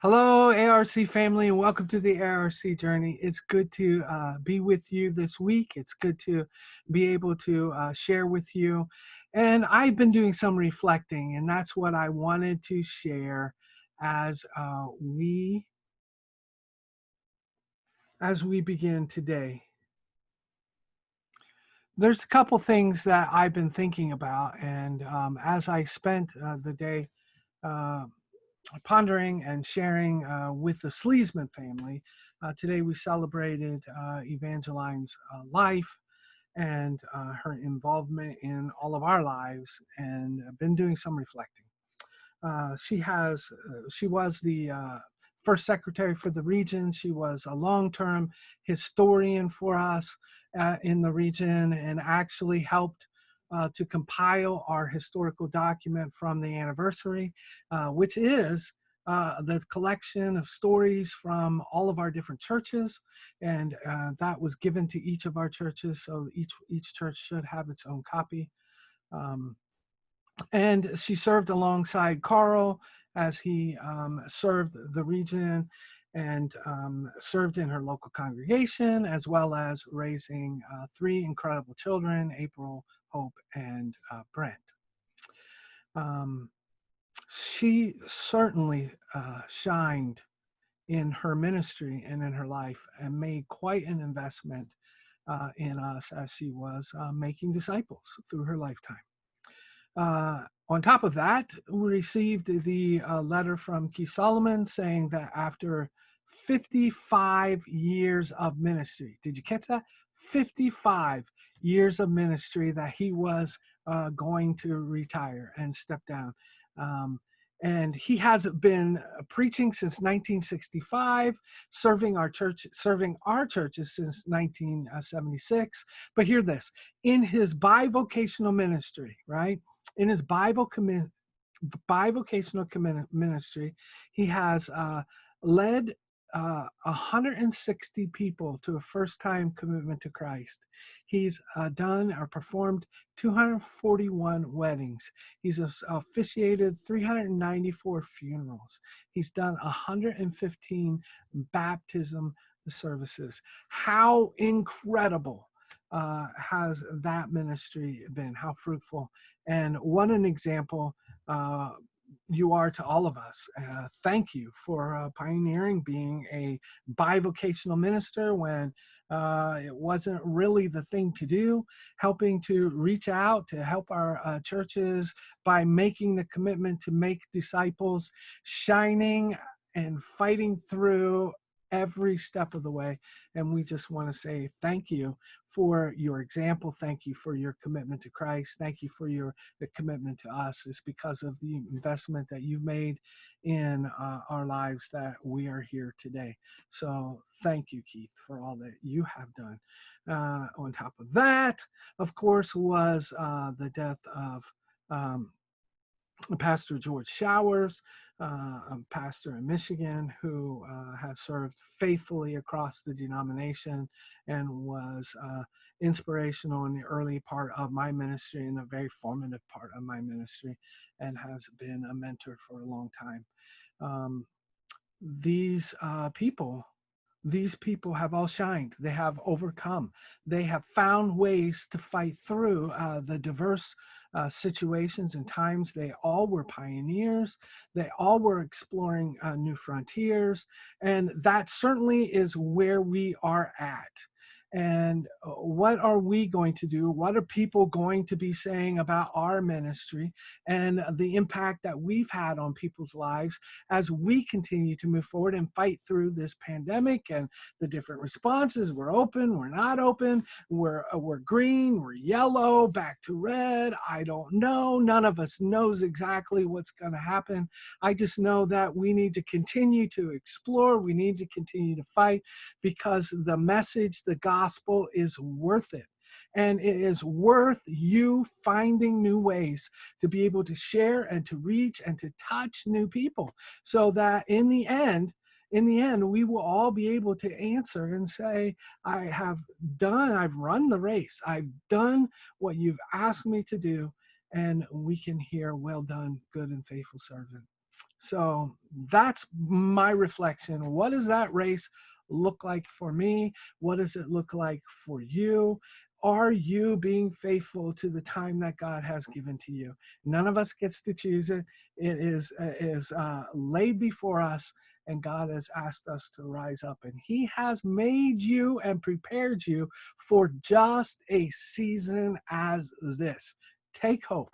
Hello, ARC family, and welcome to the ARC journey. It's good to be with you this week. It's good to be able to share with you. And I've been doing some reflecting, and that's what I wanted to share as we begin today. There's a couple things that I've been thinking about, and as I spent the day uh, pondering and sharing with the Sleesman family. Today we celebrated Evangeline's life and her involvement in all of our lives, and I've been doing some reflecting. She was the first secretary for the region. She was a long-term historian for us in the region, and actually helped to compile our historical document from the anniversary, which is the collection of stories from all of our different churches, and that was given to each of our churches, so each church should have its own copy. Um, and she served alongside Carl as he served the region and served in her local congregation, as well as raising three incredible children, April, Hope, and Brent. Um, she certainly shined in her ministry and in her life and made quite an investment in us as she was making disciples through her lifetime. On top of that, we received the letter from Keith Solomon saying that after 55 years of ministry, did you catch that? 55 years of ministry, that he was going to retire and step down. And he has been preaching since 1965, serving our churches since 1976. But hear this: in his bivocational ministry, right? In his bivocational ministry, he has led 160 people to a first-time commitment to Christ. He's done or performed 241 weddings. He's officiated 394 funerals. He's done 115 baptism services. How incredible has that ministry been? How fruitful. And what an example you are to all of us. Thank you for pioneering being a bivocational minister when it wasn't really the thing to do, helping to reach out to help our churches by making the commitment to make disciples, shining and fighting through every step of the way. And we just want to say thank you for your example. Thank you for your commitment to Christ. Thank you for the commitment to us. It's because of the investment that you've made in our lives that we are here today. So thank you, Keith, for all that you have done. On top of that, of course, was the death of Pastor George Showers, a pastor in Michigan who has served faithfully across the denomination and was inspirational in the early part of my ministry and a very formative part of my ministry, and has been a mentor for a long time. Um, these people these people have all shined. They have overcome. They have found ways to fight through the diverse situations and times. They all were pioneers. They all were exploring new frontiers. And that certainly is where we are at. And what are we going to do? What are people going to be saying about our ministry and the impact that we've had on people's lives as we continue to move forward and fight through this pandemic and the different responses? We're open, we're not open, we're green, we're yellow, back to red. I don't know. None of us knows exactly what's going to happen. I just know that we need to continue to explore. We need to continue to fight, because the message, the gospel, is worth it. And it is worth you finding new ways to be able to share and to reach and to touch new people, so that in the end, we will all be able to answer and say, I've run the race. I've done what you've asked me to do. And we can hear, well done, good and faithful servant. So that's my reflection. What does that race look like for me? What does it look like for you? Are you being faithful to the time that God has given to you? None of us gets to choose it. It is laid before us, and God has asked us to rise up. And He has made you and prepared you for just a season as this. Take hope.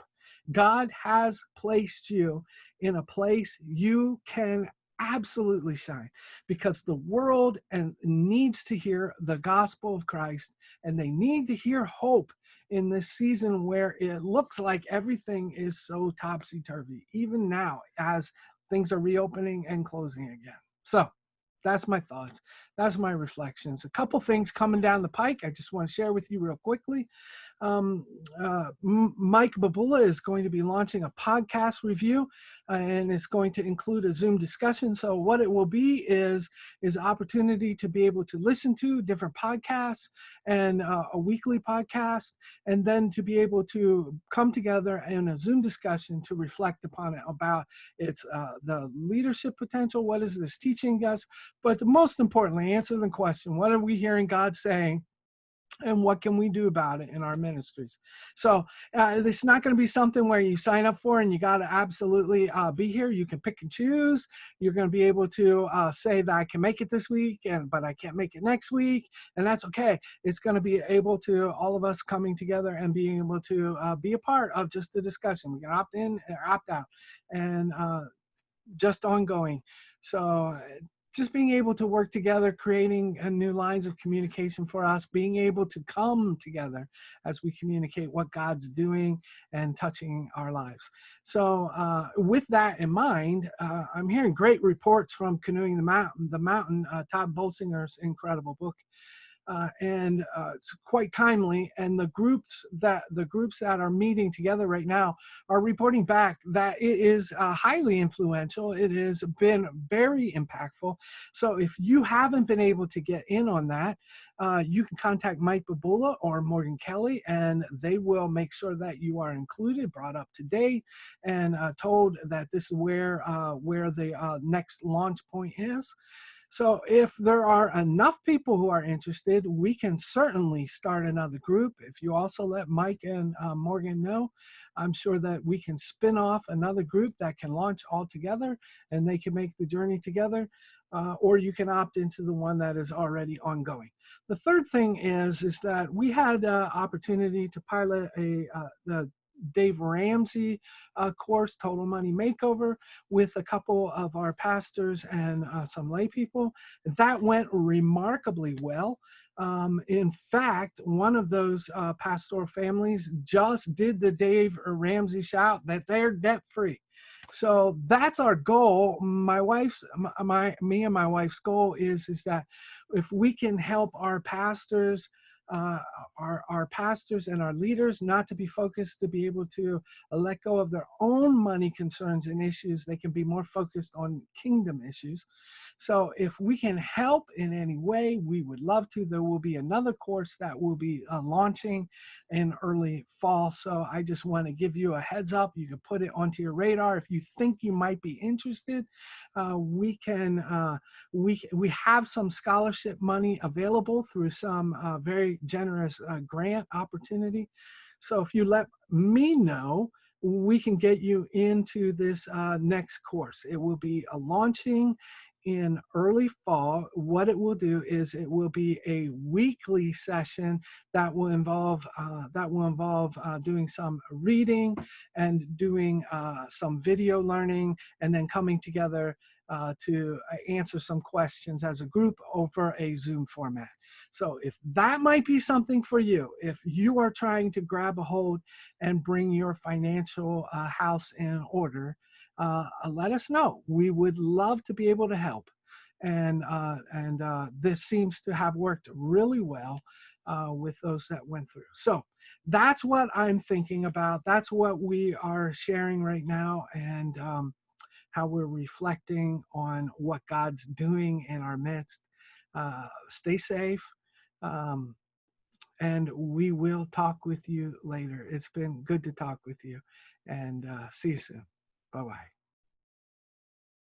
God has placed you in a place you can absolutely shine, because the world and needs to hear the gospel of Christ, and they need to hear hope in this season where it looks like everything is so topsy-turvy, even now as things are reopening and closing again. So that's my thoughts. That's my reflections. A couple things coming down the pike I just want to share with you real quickly. um, Mike Babula is going to be launching a podcast review, and it's going to include a Zoom discussion. So what it will be is opportunity to be able to listen to different podcasts and a weekly podcast, and then to be able to come together in a Zoom discussion to reflect upon it, about its the leadership potential. What is this teaching us? But most importantly, answer the question: what are we hearing God saying, and what can we do about it in our ministries? So it's not going to be something where you sign up for and you got to absolutely be here. You can pick and choose. You're going to be able to say that I can make it this week, but I can't make it next week, and that's okay. It's going to be able to all of us coming together and being able to be a part of just the discussion. We can opt in or opt out, and just ongoing. So just being able to work together, creating new lines of communication for us, being able to come together as we communicate what God's doing and touching our lives. So with that in mind, I'm hearing great reports from Canoeing the Mountain, Todd Bolsinger's incredible book. And it's quite timely. And the groups that are meeting together right now are reporting back that it is highly influential. It has been very impactful. So if you haven't been able to get in on that, you can contact Mike Babula or Morgan Kelly, and they will make sure that you are included, brought up to date, and told that this is where the next launch point is. So if there are enough people who are interested, we can certainly start another group. If you also let Mike and Morgan know, I'm sure that we can spin off another group that can launch all together, and they can make the journey together. Or you can opt into the one that is already ongoing. The third thing is that we had opportunity to pilot the Dave Ramsey course, Total Money Makeover, with a couple of our pastors and some lay people. That went remarkably well. In fact, one of those pastoral families just did the Dave Ramsey shout that they're debt free. So that's our goal. Me and my wife's goal is that if we can help our pastors, our pastors and our leaders not to be focused, to be able to let go of their own money concerns and issues, they can be more focused on kingdom issues. So if we can help in any way, we would love to. There will be another course that will be launching in early fall. So I just want to give you a heads up. You can put it onto your radar. If you think you might be interested, we have some scholarship money available through some very generous grant opportunity. So if you let me know, we can get you into this next course. It will be a launching in early fall. What it will do is it will be a weekly session that will involve doing some reading and doing some video learning, and then coming together to answer some questions as a group over a Zoom format. So if that might be something for you, if you are trying to grab a hold and bring your financial house in order, let us know. We would love to be able to help. And this seems to have worked really well with those that went through. So that's what I'm thinking about. That's what we are sharing right now, and how we're reflecting on what God's doing in our midst. Stay safe. Um, and we will talk with you later. It's been good to talk with you, and see you soon. Bye-bye.